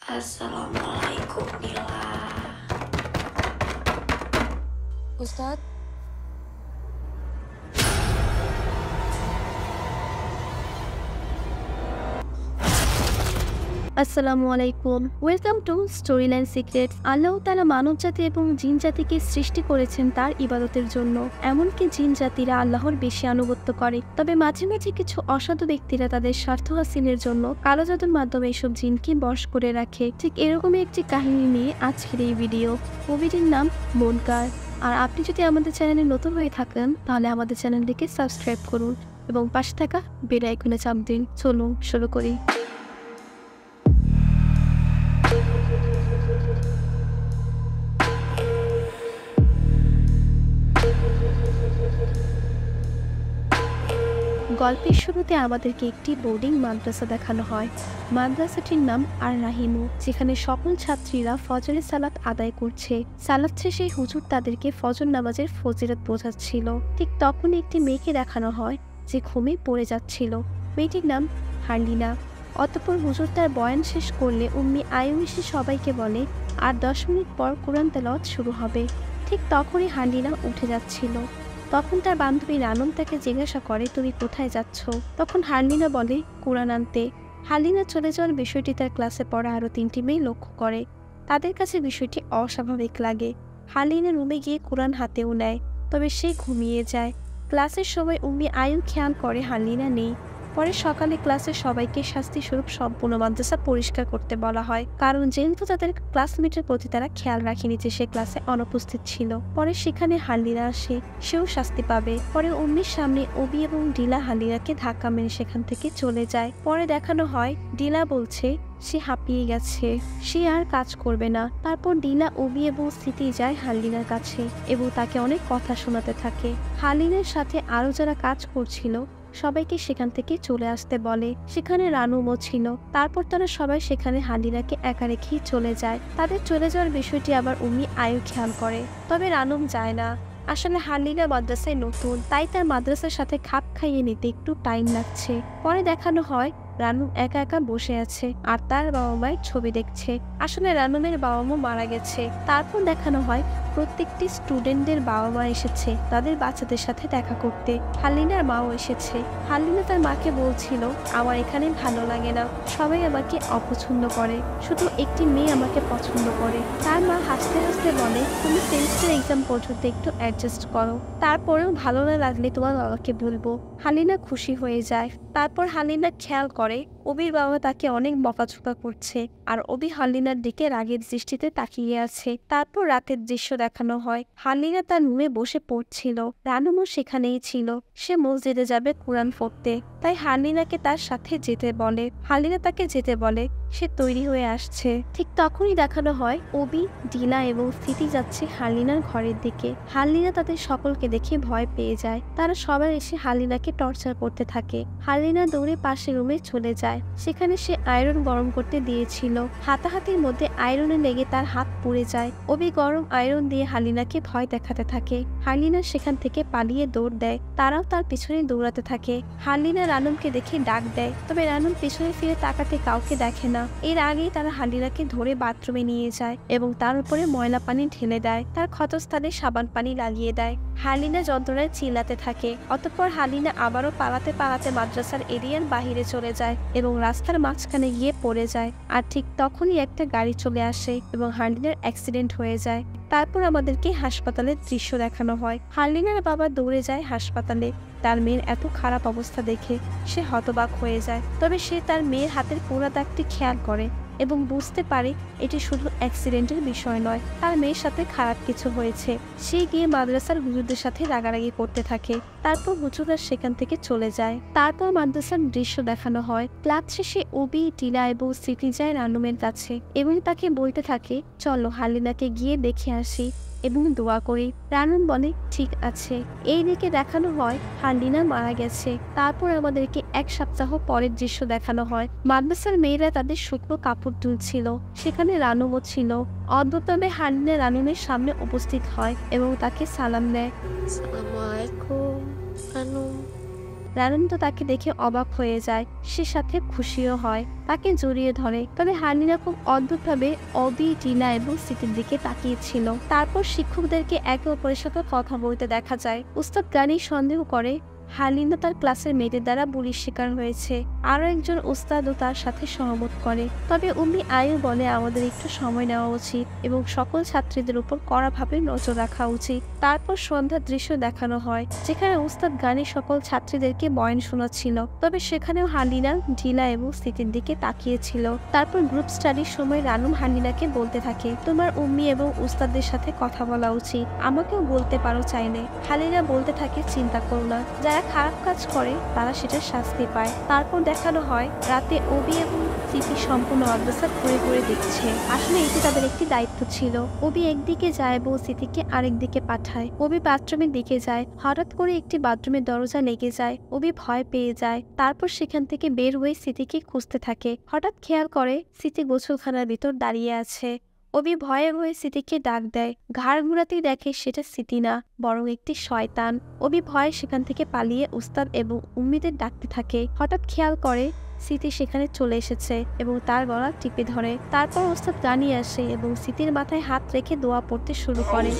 Assalamualaikum Nila. Ustadz, আসসালামু আলাইকুম। Welcome to storyline secrets. আল্লাহ তাআলা মানব জাতি এবং জিন জাতিকে সৃষ্টি করেছেন তার ইবাদতের জন্য। এমনকি জিন জাতিরা আল্লাহর বেশি আনুগত্য করে, তবে মাঝে মাঝে কিছু অসাধু ব্যক্তিরা তাদের স্বার্থ হাসিলের জন্য কালো জাদুর মাধ্যমে এসব জিনকে বশ করে রাখে। ঠিক এরকমই একটি কাহিনী নিয়ে আজকের এই ভিডিও। মুভিটির নাম মুনকার। আর আপনি যদি আমাদের চ্যানেলে নতুন হয়ে থাকেন তাহলে আমাদের চ্যানেলটিকে সাবস্ক্রাইব করুন এবং পাশে থাকা বেল আইকনে চাপ দিন। চলুন শুরু করি। গল্পের শুরুতে আমাদেরকে একটি বোর্ডিং মাদ্রাসা দেখানো হয়। মাদ্রাসাটির নাম আর রাহিমু, যেখানে সকল ছাত্রীরা ফজরের সালাত আদায় করছে। সালাত শেষে হুজুর তাদেরকে ফজর নামাজের ফজিলত বোঝাচ্ছিল। ঠিক তখন একটি মেয়েকে দেখানো হয় যে ঘুমে পড়ে যাচ্ছিল। মেয়েটির নাম হারলিনা। অতঃপর হুজুর তার বয়ান শেষ করলে উম্মি আয়ু এসে সবাইকে বলে আর 10 মিনিট পর কোরআন তেলাওয়াত শুরু হবে। ঠিক তখনই হারলিনা উঠে যাচ্ছিল। তখন তার বান্ধবী রানম তাকে জিজ্ঞাসা করে, তুমি কোথায় যাচ্ছ? তখন হারলিনা বলে, কোরআন আনতে। হারলিনা চলে যাওয়ার বিষয়টি তার ক্লাসে পড়া আরও 3টি মেয়ে লক্ষ্য করে। তাদের কাছে বিষয়টি অস্বাভাবিক লাগে। হারলিনা রুমে গিয়ে কোরআন হাতেও নেয়, তবে সে ঘুমিয়ে যায়। ক্লাসের সময় উম্মি আয়ু খেয়াল করে হারলিনা নেই। পরে সকালে ক্লাসের সবাইকে শাস্তি স্বরূপ সম্পূর্ণ মাদ্রাসা পরিষ্কার করতে বলা হয়, কারণ যেহেতু তাদের ক্লাসমেটের প্রতি তারা খেয়াল রাখেনি যে সে ক্লাসে অনুপস্থিত ছিল। পরে সেখানে হারলিনা আসে, সেও শাস্তি পাবে। পরে উম্মির সামনে অবি এবং ডিলা হারলিনাকে ধাক্কা মেরে সেখান থেকে চলে যায়। পরে দেখানো হয় ডিলা বলছে সে হাঁপিয়ে গেছে, সে আর কাজ করবে না। তারপর ডিলা, অবি এবং স্মৃতি যায় হারলিনার কাছে এবং তাকে অনেক কথা শোনাতে থাকে। হারলিনার সাথে আরো যারা কাজ করছিল সবাইকে সেখান থেকে চলে আসতে বলে। সেখানে রানুমও ছিল। তারপর তারা সবাই সেখানে হারলিনাকে একা রেখেই চলে যায়। তাদের চলে যাওয়ার বিষয়টি আবার উম্মি আয়ু খেয়াল করে, তবে রানুম যায় না। আসলে হারলিনা মাদ্রাসায় নতুন, তাই তার মাদ্রাসার সাথে খাপ খাইয়ে নিতে একটু টাইম লাগছে। পরে দেখানো হয় রানুম একা একা বসে আছে আর তার বাবা মায়ের ছবি দেখছে। আসলে রানুমের বাবা মা মারা গেছে। তারপর দেখানো হয় প্রত্যেকটি স্টুডেন্টদের বাবা মা এসেছে তাদের বাচ্চাদের সাথে দেখা করতে। হারলিনার মাও এসেছে। হারলিনা তার মাকে বলছিল, আমার এখানে ভালো লাগে না, সবাই আমাকে অপছন্দ করে, শুধু একটি মেয়ে আমাকে পছন্দ করে। তার মা হাসতে হাসতে বলে, তুমি সেমিস্টার এক্সাম পর্যন্ত একটু অ্যাডজাস্ট করো, তারপরেও ভালো না লাগলে তোমার বাবাকে বলবো। হারলিনা খুশি হয়ে যায়। তারপর হারলিনা খেয়াল করে অবির বাবা তাকে অনেক বকাঝকা করছে আর অবি হারলিনার দিকে রাগের দৃষ্টিতে তাকিয়ে আছে। তারপর রাতের দৃশ্য দেখানো হয়। হারলিনা তার রুমে বসে পড়ছিল। রানুমও সেখানেই ছিল। সে মসজিদে যাবে কোরআন পড়তে, তাই হারলিনাকে তার সাথে যেতে বলে। হারলিনা তাকে যেতে বলে। সে তৈরি হয়ে আসছে। ঠিক তখনই দেখানো হয় অবি, ডিলা এবং স্থিতি যাচ্ছে হারলিনার ঘরের দিকে। হারলিনা তাদের সকলকে দেখে ভয় পেয়ে যায়। তারা সবাই এসে হারলিনাকে টর্চার করতে থাকে। হারলিনা দৌড়ে পাশের রুমে চলে যায়। সেখানে সে আয়রন গরম করতে দিয়েছিল। হাতাহাতির মধ্যে আয়রনে লেগে তার হাত পুড়ে যায়। অবি গরম আয়রন দিয়ে হারলিনাকে ভয় দেখাতে থাকে। হারলিনা সেখান থেকে পালিয়ে দৌড় দেয়। তারাও তার পিছনে দৌড়াতে থাকে। হারলিনা রানুমকে দেখে ডাক দেয়, তবে রানুম পিছনে ফিরে তাকাতে কাউকে দেখে না। এর আগেই তারা হারলিনাকে ধরে বাথরুমে নিয়ে যায় এবং তার উপরে ময়লা পানি ঢেলে দেয়। তার ক্ষতস্থানে সাবান পানি লাগিয়ে দেয়। হারলিনা যন্ত্রণায় চিল্লাতে থাকে। অতঃপর হারলিনা আবারও পালাতে পালাতে মাদ্রাসার এরিয়ার বাহিরে চলে যায় এবং রাস্তার মাঝখানে গিয়ে পড়ে যায়। আর ঠিক তখনই একটা গাড়ি চলে আসে এবং হারলিনার অ্যাক্সিডেন্ট হয়ে যায়। তারপর আমাদেরকে হাসপাতালের দৃশ্য দেখানো হয়। হারলিনার বাবা দৌড়ে যায় হাসপাতালে। তার মেয়ের এত খারাপ অবস্থা দেখে সে হতবাক হয়ে যায়। তবে সে তার মেয়ের হাতের পোড়া দাগটি খেয়াল করে এবং বুঝতে পারে এটি শুধু অ্যাক্সিডেন্টের বিষয় নয়, তার মেয়ের সাথে খারাপ কিছু হয়েছে। সে গিয়ে মাদ্রাসার হুজুরদের সাথে রাগারাগি করতে থাকে। তারপর হুজুররা সেখান থেকে চলে যায়। তারপর মাদ্রাসার দৃশ্য দেখানো হয়। ক্লাস শেষে অবি, টিলা এবং স্মৃতি যায় রানুমের কাছে এবং তাকে বলতে থাকে, চলো হারলিনাকে গিয়ে দেখে আসি এবং দোয়া করি। রানুম বলে, ঠিক আছে। এই দিকে দেখানো হয় হারলিনা মারা গেছে। তারপর আমাদেরকে 1 সপ্তাহ পরের দৃশ্য দেখানো হয়। মাদ্রাসার মেয়েরা তাদের শুকনো কাপড় তুলছিল। সেখানে রানুমও ছিল। অদ্ভুতভাবে হারলিনা রানুমের সামনে উপস্থিত হয় এবং তাকে সালাম দেয়। Assalamualaikum Ranum. রানুম তো তাকে দেখে অবাক হয়ে যায়, সে সাথে খুশিও হয়, তাকে জড়িয়ে ধরে। তবে হালিনা খুব অদ্ভুতভাবে অবি, টিনা এবং সিতির দিকে তাকিয়েছিল। তারপর শিক্ষকদেরকে একে অপরের সাথে কথা বলতে দেখা যায়। উস্তাদ গানি সন্দেহ করে হালিনা তার ক্লাসের মেয়েদের দ্বারা বুলির শিকার হয়েছে। আরো একজন উস্তাদও তার সাথে সহমত করে। তবে উম্মি আয়ু বলে আমাদের একটু সময় নেওয়া উচিত এবং সকল ছাত্রীদের উপর কড়াভাবে নজর রাখা উচিত। তারপর সন্ধ্যার দৃশ্য দেখানো হয়, যেখানে উস্তাদ গানি সকল ছাত্রীদেরকে বয়ান শোনাচ্ছিল। তবে সেখানেও হালিনা, ঢিলা এবং স্থিতির দিকে তাকিয়েছিল। তারপর গ্রুপ স্টাডির সময় রানুম হালিনাকে বলতে থাকে, তোমার উম্মি এবং উস্তাদদের সাথে কথা বলা উচিত, আমাকেও বলতে পারো চাইলে। হালিনা বলতে থাকে, চিন্তা করো না, যারা খারাপ কাজ করে তারা সেটা শাস্তি পায়। তারপর দেখানো হয় রাতে অবি এবং সিতি সম্পূর্ণ মাদ্রাসা ঘুরে ঘুরে দেখছে। আসলে এটি তাদের একটি দায়িত্ব ছিল। অবি একদিকে যায় এবং সিতিকে আরেক দিকে পাঠায়। অবি বাথরুমের দিকে যায়, হঠাৎ করে একটি বাথরুমের দরজা লেগে যায়। অবি ভয় পেয়ে যায়। তারপর সেখান থেকে বের হয়ে সিতিকে খুঁজতে থাকে। হঠাৎ খেয়াল করে সিতি গোসলখানার ভিতর দাঁড়িয়ে আছে। অবি ভয়ে ভয়ে সিতিকে ডাক দেয়। ঘাড় ঘুরাতেই দেখে সেটা সিতি না, বরং একটি শয়তান। অবি ভয়ে সেখান থেকে পালিয়ে উস্তাদ এবং উম্মিদের ডাকতে থাকে। হঠাৎ খেয়াল করে সিতি সেখানে চলে এসেছে এবং তার গলা টিপে ধরে। তারপর উস্তাদ গানি আসে এবং সিতির মাথায় হাত রেখে দোয়া পড়তে শুরু করে।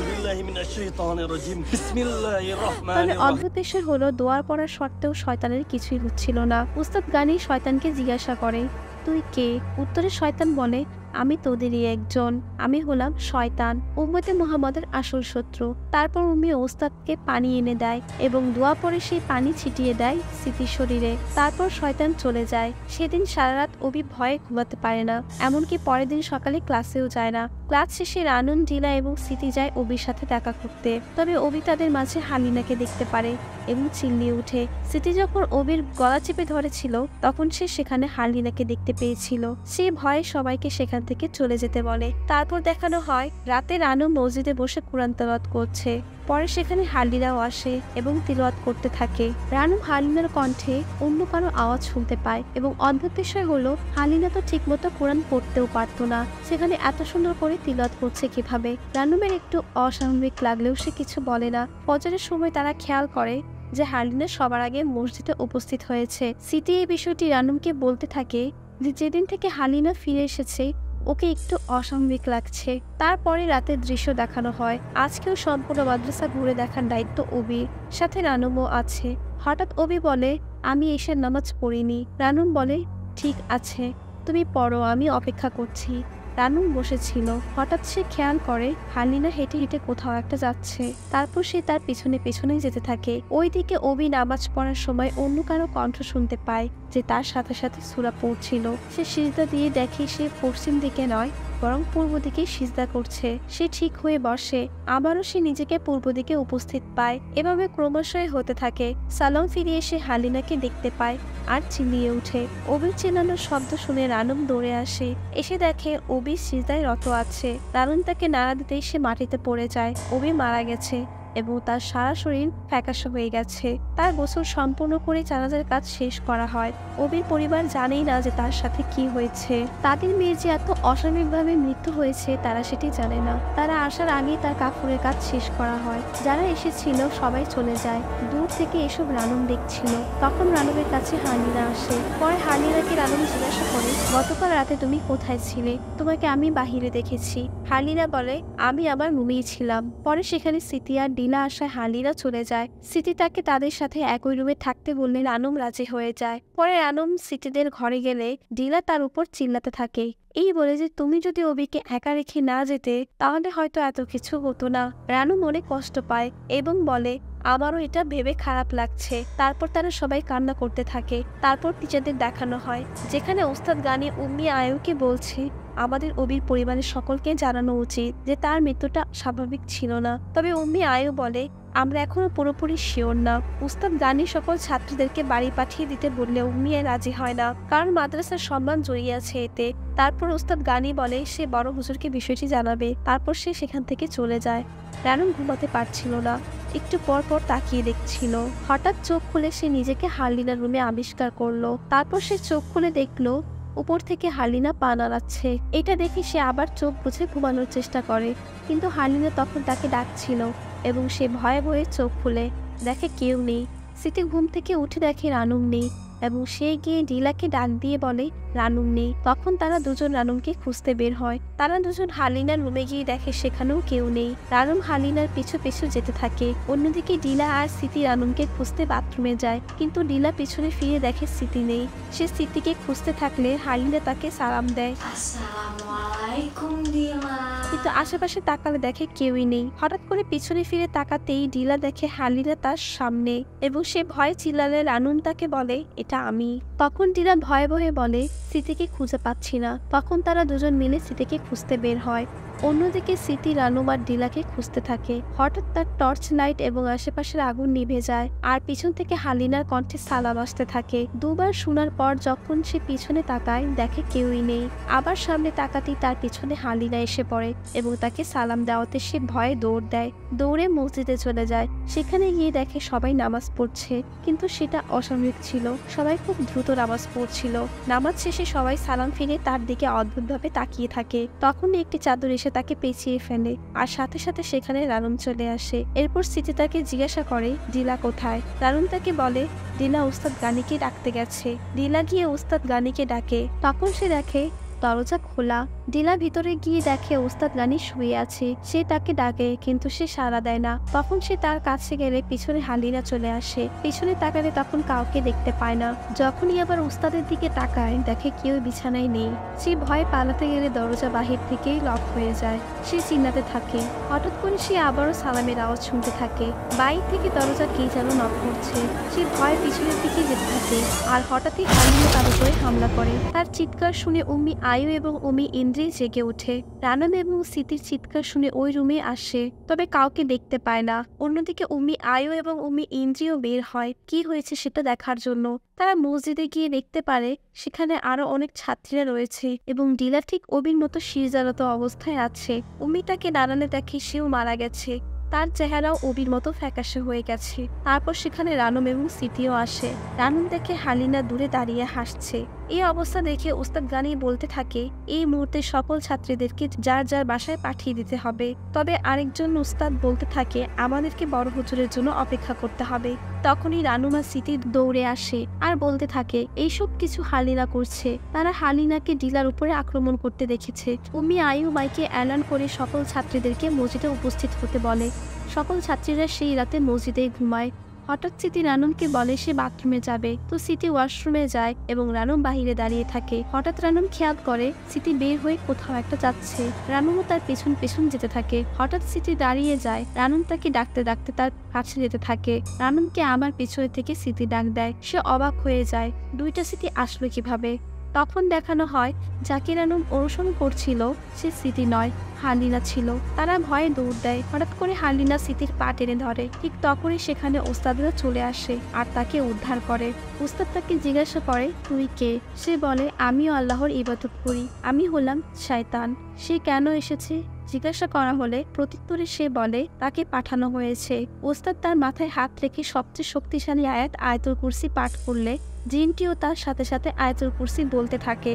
তবে অদ্ভুত বিষয় হলো, দোয়ার পড়ার সত্ত্বেও শয়তানের কিছুই হচ্ছিল না। উস্তাদ গানি শয়তানকে জিজ্ঞাসা করে, তুই কে? উত্তরে শয়তান বলে, আমি তোদেরই একজন, আমি হলাম শয়তান, উম্মতে মুহাম্মদের আসল শত্রু। তারপর উম্মি ওস্তাদকে পানি এনে দেয় এবং দোয়া পরে সেই পানি ছিটিয়ে দেয় সিতির শরীরে। তারপর শয়তান চলে যায়। সেদিন সারা রাত অবি ভয়ে ঘুমাতে পারে না, এমনকি পরের দিন সকালে ক্লাসেও যায় না। ক্লাস শেষে রানুন, ঢিলা এবং সিতি যায় অবির সাথে দেখা করতে। তবে অবি তাদের মাঝে হালিনাকে দেখতে পারে এবং চিল্লিয়ে উঠে। সিতি যখন অবির গলা চেপে ধরেছিল তখন সে সেখানে হালিনাকে দেখতে পেয়েছিল। সে ভয়ে সবাইকে সেখান থেকে চলে যেতে বলে। তারপর দেখানো হয় রাতে রানু মসজিদে বসে কুরআন তেলাওয়াত করছে। পরে সেখানে হালিনাও আসে এবং তিলাওয়াত করতে থাকে। রানু হালিনার কণ্ঠে অন্য কারো আওয়াজ শুনতে পায় এবং অদ্ভুত বিষয় হলো, হালিনা তো ঠিকমতো কোরআন পড়তেও পারতো না, সেখানে এত সুন্দর করে তিলাওয়াত করছে কিভাবে। রানুমের একটু অস্বাভাবিক লাগলেও সে কিছু বলে না। ফজরের সময় তারা খেয়াল করে যে হালিনা সবার আগে মসজিদে উপস্থিত হয়েছে। সিটি এই বিষয়টি রানুমকে বলতে থাকে যে যেদিন থেকে হালিনা ফিরে এসেছে ওকে একটু অস্বাভাবিক লাগছে। তারপরে রাতের দৃশ্য দেখানো হয়। আজকেও সম্পূর্ণ মাদ্রাসা ঘুরে দেখার দায়িত্ব অবির, সাথে রানুমও আছে। হঠাৎ অবি বলে, আমি এশার নামাজ পড়িনি। রানুম বলে, ঠিক আছে, তুমি পড়ো, আমি অপেক্ষা করছি। রানুম বসেছিল। হঠাৎ সে খেয়াল করে হালিনা হেঁটে হেঁটে কোথাও একটা যাচ্ছে। তারপর সে তার পিছনে পিছনে যেতে থাকে। ওইদিকে অবি নামাজ পড়ার সময় অন্য কারো কণ্ঠ শুনতে পায় যে তার সাথে সাথে সূরা পড়ছিল। সে সিজদা দিয়ে দেখে সে পশ্চিম দিকে নয় বরং পূর্ব দিকে সিজদা করছে। সে ঠিক হয়ে বসে, আবারও সে নিজেকে পূর্ব দিকে উপস্থিত পায়। এভাবে ক্রমশই হতে থাকে। সালাম ফিরে এসে হালিনাকে দেখতে পায় আর চিল্লিয়ে উঠে। অবির চেনানোর শব্দ শুনে রানুম দৌড়ে আসে। এসে দেখে অবি সিজদায় রত আছে। রানুম তাকে নাড়া দিতেই সে মাটিতে পড়ে যায়। অবি মারা গেছে এবং তার সারা শরীর ফ্যাকাশে হয়ে গেছে। তার গোসল সম্পূর্ণ করে জানাজার কাজ শেষ করা হয়। অবির পরিবার জানেই না যে তার সাথে কি হয়েছে। তাদের মেয়ের যে এত অস্বাভাবিকভাবে মৃত্যু হয়েছে তারা সেটি জানে না। তারা আসার আগেই তার কাফনের কাজ শেষ করা হয়। যারা এসেছিল সবাই চলে যায়। দূর থেকে এসব রানুম দেখছিল। তখন রানুমের কাছে হালিনা আসে। পরে হালিনাকে রানুম জিজ্ঞাসা করে, গতকাল রাতে তুমি কোথায় ছিলে? তোমাকে আমি বাহিরে দেখেছি। হালিনা বলে, আমি আমার রুমেই ছিলাম। পরে সেখানে সিতি আর ডিলা আসায় হালিনা চলে যায়। সিতি তাকে তাদের সাথে একই রুমে থাকতে বললে রানুম রাজি হয়ে যায়। পরে রানুম সিটিদের ঘরে গেলে ডিলা তার উপর চিল্লাতে থাকে, এই বলে যে তুমি যদি অবিকে একা রেখে না যেতে তাহলে হয়তো এত কিছু হতো না। রানু মনে কষ্ট পায় এবং বলে, আমারও এটা ভেবে খারাপ লাগছে। তারপর তারা সবাই কান্না করতে থাকে। তারপর টিচারদের দেখানো হয় যেখানে ওস্তাদ গানি উম্মি আয়ুকে বলছে, আমাদের অবির পরিবারের সকলকে জানানো উচিত যে তার মৃত্যুটা স্বাভাবিক ছিল না। তবে উম্মি আয়ু বলে, আমরা এখনো পুরোপুরি শিওর না। উস্তাদ গানি সকল ছাত্রীদেরকে বাড়ি পাঠিয়ে দিতে বললে উম্মি রাজি হয় না, কারণ মাদ্রাসার সম্মান জড়িয়ে আছে এতে। তারপর উস্তাদ গানি বলে সে বড় হুজুরকে বিষয়টি জানাবে। তারপর সে সেখান থেকে চলে যায়। রানুম ঘুমাতে পারছিল না, একটু পর পর তাকিয়ে দেখছিল। হঠাৎ চোখ খুলে সে নিজেকে হালিনার রুমে আবিষ্কার করলো। তারপর সে চোখ খুলে দেখলো উপর থেকে হালিনা পা নাড়াচ্ছে। এটা দেখে সে আবার চোখ বুঝে ঘুমানোর চেষ্টা করে, কিন্তু হালিনা তখন তাকে ডাকছিল এবং সে ভয়ে ভয়ে চোখ খুলে দেখে কেউ নেই। সিটি ঘুম থেকে উঠে দেখে রানুম নেই এবং সে গিয়ে ডিলাকে ডাক দিয়ে বলে রানুম নেই। তখন তারা দুজন রানুমকে খুঁজতে বের হয়। তারা দুজন হালিনার রুমে গিয়ে দেখে সেখানেও কেউ নেই। রানুম হালিনার পিছু পিছু যেতে থাকে। অন্যদিকে ডিলা আর সিটি রানুমকে খুঁজতে বাথরুমে যায়, কিন্তু ডিলা পিছনে ফিরে দেখে সিটি নেই। সে সিটিকে খুঁজতে থাকলে হালিনা তাকে সালাম দেয়, আসসালামুয়ালাইকুম ডিলা। কিন্তু আশেপাশে তাকালে দেখে কেউই নেই। হঠাৎ করে পিছনে ফিরে তাকাতেই ডিলা দেখে হালিনা তার সামনে এবং সে ভয়ে চিল্লালে রানুম তাকে বলে এটা আমি। তখন ডিলা ভয়ে ভয়ে বলে সিটিকে খুঁজে পাচ্ছি না। তখন তারা দুজন মিলে সিটিকে খুঁজতে বের হয়। অন্যদিকে সিটি রানুম আর ডিলাকে খুঁজতে থাকে। হঠাৎ তার টর্চ লাইট এবং আশেপাশের আগুন নিভে যায় আর পিছন থেকে হালিনার কণ্ঠে সালাম আসতে থাকে। দুবার শোনার পর যখন সে পিছনে তাকায় দেখে কেউই নেই। আবার সামনে তাকাতেই তার পিছনে হালিনা এসে পড়ে এবং তাকে সালাম দেওয়াতে সে ভয়ে দৌড় দেয়। দৌড়ে মসজিদে চলে যায়। সেখানে গিয়ে দেখে সবাই নামাজ পড়ছে, কিন্তু সেটা অসাময়িক ছিল। সবাই খুব দ্রুত নামাজ পড়ছিল। নামাজ শেষে সবাই সালাম ফিরে তার দিকে অদ্ভুতভাবে তাকিয়ে থাকে। তখন একটি চাদর এসে তাকে পেঁচিয়ে ফেলে আর সাথে সাথে সেখানে রানুম চলে আসে। এরপর সিটি তাকে জিজ্ঞাসা করে ডিলা কোথায়। রানুম তাকে বলে ডিলা উস্তাদ গানিকে ডাকতে গেছে। ডিলা গিয়ে উস্তাদ গানিকে ডাকে। তখন সে দেখে দরজা খোলা। ডিলা ভিতরে গিয়ে দেখে ওস্তাদ রানী শুয়ে আছে। সে তাকে ডাকে কিন্তু সে সাড়া দেয় না। তখন সে তার কাছে গেলে পিছনে হালিনা চলে আসে। পিছনে তাকালে তখন কাউকে দেখতে পায় না। যখনই আবার ওস্তাদের দিকে তাকায় দেখে কেউ বিছানায় নেই। সে ভয়ে পালাতে গেলে দরজা বাহির থেকেই লক হয়ে যায়। সে চিল্লাতে থাকে। হঠাৎ করে সে আবারও সালামের আওয়াজ শুনতে থাকে। বাইরে থেকে দরজা কে যেন নক করছে। সে ভয়ে পিছনের দিকে যেতে থাকে আর হঠাৎই হালিনা তার উপরে হামলা করে। তার চিৎকার শুনে উম্মি আয়ু এবং উম্মি ইন্দ্রি জেগে ওঠে। রানুম এবং সিটির চিৎকার শুনে ওই রুমে আসে, তবে কাউকে দেখতে পায় না। অন্যদিকে উম্মি আয়ু এবং উম্মি ইন্দ্রিও বের হয় কি হয়েছে সেটা দেখার জন্য। তারা মসজিদে গিয়ে দেখতে পারে সেখানে আরো অনেক ছাত্রীরা রয়েছে এবং ডিলা ঠিক অবির মতো শিরজারত অবস্থায় আছে। উম্মি তাকে দাঁড়ানে দেখে সেও মারা গেছে। তার চেহারাও অবির মতো ফ্যাকাশে হয়ে গেছে। তারপর সেখানে রানুম এবং সিটিও আসে। রানুম দেখে হালিনা দূরে দাঁড়িয়ে হাসছে। এই অবস্থা দেখে ওস্তাদ গানি বলতে থাকে এই মুহূর্তে সকল ছাত্রীদেরকে যার যার বাসায় পাঠিয়ে দিতে হবে। তবে আরেকজন উস্তাদ বলতে থাকে আমাদেরকে বড় হুজুরের জন্য অপেক্ষা করতে হবে। তখনই রানুম আর সিটি দৌড়ে আসে আর বলতে থাকে এইসব কিছু হালিনা করছে। তারা হালিনাকে ডিলার উপরে আক্রমণ করতে দেখেছে। উম্মি আয়ু মাইকে এলান করে সকল ছাত্রীদেরকে মসজিদে উপস্থিত হতে বলে। সকল ছাত্রীরা সেই রাতে মসজিদে ঘুমায়। হঠাৎ সিটি রানুমকে বলে সে বাথরুমে যাবে, তো সিটি ওয়াশরুমে যায় এবং রানুম বাহিরে দাঁড়িয়ে থাকে। হঠাৎ রানুম খেয়াল করে সিটি বের হয়ে কোথাও একটা যাচ্ছে। রানুমও তার পেছন পেছন যেতে থাকে। হঠাৎ সিটি দাঁড়িয়ে যায়। রানুম তাকে ডাকতে ডাকতে তার কাছে যেতে থাকে। রানুমকে আবার পেছনে থেকে সিটি ডাক দেয়। সে অবাক হয়ে যায় দুইটা সিটি আসলো কিভাবে। তখন দেখানো হয় যাকে রানুম অনুসরণ করছিল সে সিটি নয়, হালিনা ছিল। তারা ভয়ে দৌড় দেয়। হঠাৎ করে হালিনা সিটির পা টেনে ধরে। ঠিক তখনই সেখানে ওস্তাদরা চলে আসে আর তাকে উদ্ধার করে। ওস্তাদ তাকে জিজ্ঞাসা করে তুই কে। সে বলে আমিও আল্লাহর ইবাদত করি, আমি হলাম শয়তান। সে কেন এসেছে জিজ্ঞাসা করা হলে প্রত্যুত্তরে সে বলে তাকে পাঠানো হয়েছে। ওস্তাদ তার মাথায় হাত রেখে সবচেয়ে শক্তিশালী আয়াত আয়াতুল কুরসি পাঠ করলে জিনটিও তার সাথে সাথে আয়াতুল কুরসি বলতে থাকে।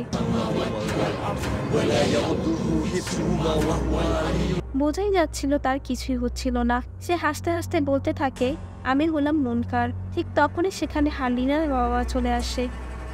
বোঝাই যাচ্ছিল তার কিছুই হচ্ছিল না। সে হাসতে হাসতে বলতে থাকে আমি হলাম মুনকার। ঠিক তখনই সেখানে হালিনার বাবা চলে আসে,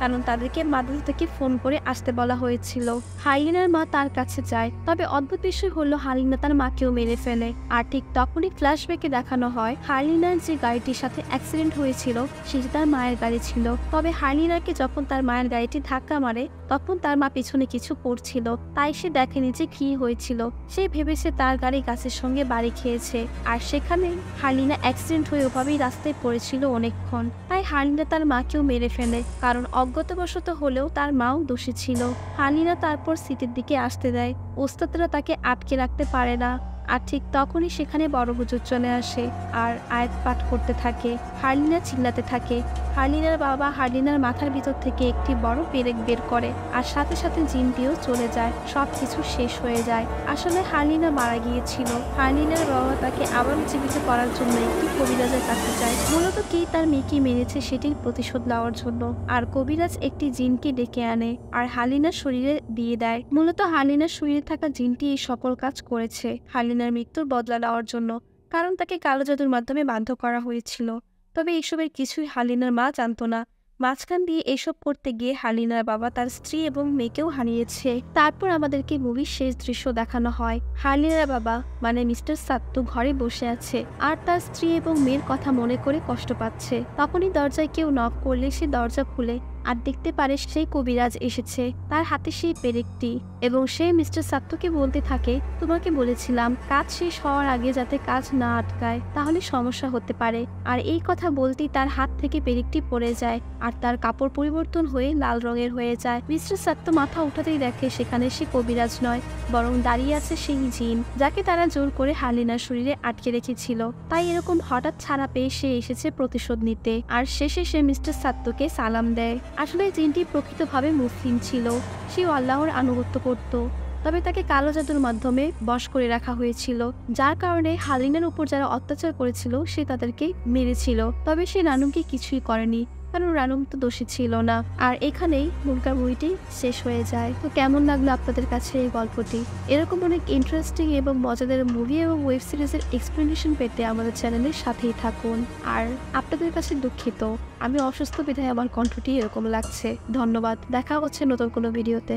কারণ তাদেরকে মাদ্রাসা থেকে ফোন করে আসতে বলা হয়েছিল। হালিনার মা তার কাছে যায়, তবে অদ্ভুত বিষয় হলো হালিনা তার মাকেও মেরে ফেলে। আর ঠিক তখনই ফ্ল্যাশব্যাকে দেখানো হয় হালিনার যে গাড়িটির সাথে অ্যাক্সিডেন্ট হয়েছিল সেটি তার মায়ের গাড়ি ছিল। তবে হালিনাকে যখন তার মায়ের গাড়িটি ধাক্কা মারে তখন তার মা পিছনে কিছু পড়ছিল, তাই সে দেখেনি যে কি হয়েছিল। সে ভেবেছে তার গাড়ি গাছের সঙ্গে বাড়ি খেয়েছে। আর সেখানে হালিনা অ্যাক্সিডেন্ট হয়ে ওভাবেই রাস্তায় পড়েছিল অনেকক্ষণ। তাই হালিনা তার মাকেও মেরে ফেলে, কারণ অজ্ঞাতবশত হলেও তার মাও দোষী ছিল। হালিনা তারপর সিটির দিকে আসতে দেয়। ওস্তাদরা তাকে আটকে রাখতে পারে না। আর ঠিক তখনই সেখানে বড় হুজুর চলে আসে আর আয়াত পাঠ করতে থাকে। হালিনা চিল্লাতে থাকে। হালিনার বাবা হালিনার মাথার ভিতর থেকে একটি বড় পেরেক বের করে আর সাথে সাথে জিনটিও চলে যায়। সবকিছু শেষ হয়ে যায়। আসলে হালিনা মারা গিয়েছিল। হালিনার বাবা তাকে আবার জীবিত করার জন্য একটি কবিরাজের কাছে যায়, মূলত কে তার মেয়েকে মেরেছে সেটির প্রতিশোধ নেওয়ার জন্য। আর কবিরাজ একটি জিনকে ডেকে আনে আর হালিনার শরীরে দিয়ে দেয়। মূলত হালিনার শরীরে থাকা জিনটি এই সকল কাজ করেছে হালিনার মৃত্যুর বদলা নেওয়ার জন্য, কারণ তাকে কালো জাদুর মাধ্যমে বাধ্য করা হয়েছিল। তবে এসবের কিছুই হালিনার মা জানতো না। মাঝখান দিয়ে এসব করতে গিয়ে হালিনার বাবা তার স্ত্রী এবং মেয়েকেও হারিয়েছে। তারপর আমাদেরকে মুভির শেষ দৃশ্য দেখানো হয়। হালিনার বাবা মানে মিস্টার সাত্তু ঘরে বসে আছে আর তার স্ত্রী এবং মেয়ের কথা মনে করে কষ্ট পাচ্ছে। তখনই দরজায় কেউ নক করলে সে দরজা খুলে আর দেখতে পারে সেই কবিরাজ এসেছে, তার হাতে সেই পেরেকটি, এবং সে মিস্টার সাত্তুকে বলতে থাকে, তোমাকে বলেছিলাম কাজ শেষ হওয়ার আগে যাতে কাজ না আটকায়, তাহলে সমস্যা হতে পারে। আর এই কথা বলতেই তার হাত থেকে পেরেকটি পড়ে যায় আর তার কাপড় পরিবর্তন হয়ে লাল রঙের হয়ে যায়। মিস্টার সাত্তু মাথা উঠাতেই দেখে সেখানে সে কবিরাজ নয়, বরং দাঁড়িয়ে আছে সেই জিন যাকে তারা জোর করে হালিনার শরীরে আটকে রেখেছিল। তাই এরকম হঠাৎ ছাড়া পেয়ে সে এসেছে প্রতিশোধ নিতে। আর শেষে সে মিস্টার সাত্তুকে সালাম দেয়। আসলে জিনটি প্রকৃতভাবে মুসলিম ছিল, সে আল্লাহর আনুগত্য করত, তবে তাকে কালো জাদুর মাধ্যমে বশ করে রাখা হয়েছিল, যার কারণে হালিনার উপর যারা অত্যাচার করেছিল সে তাদেরকে মেরেছিল। তবে সে রানুমকে কিছুই করেনি, কারণ রানুম তো দোষী ছিল না। আর এখানেই মুনকার মুভিটি শেষ হয়ে যায়। তো কেমন লাগলো আপনাদের কাছে এই গল্পটি? এরকম অনেক ইন্টারেস্টিং এবং মজাদার মুভি এবং ওয়েব সিরিজের এক্সপ্লেনেশন পেতে আমাদের চ্যানেলের সাথেই থাকুন। আর আপনাদের কাছে দুঃখিত, আমি অসুস্থ বিধায় আমার কণ্ঠটি এরকম লাগছে। ধন্যবাদ, দেখা হচ্ছে নতুন কোনো ভিডিওতে।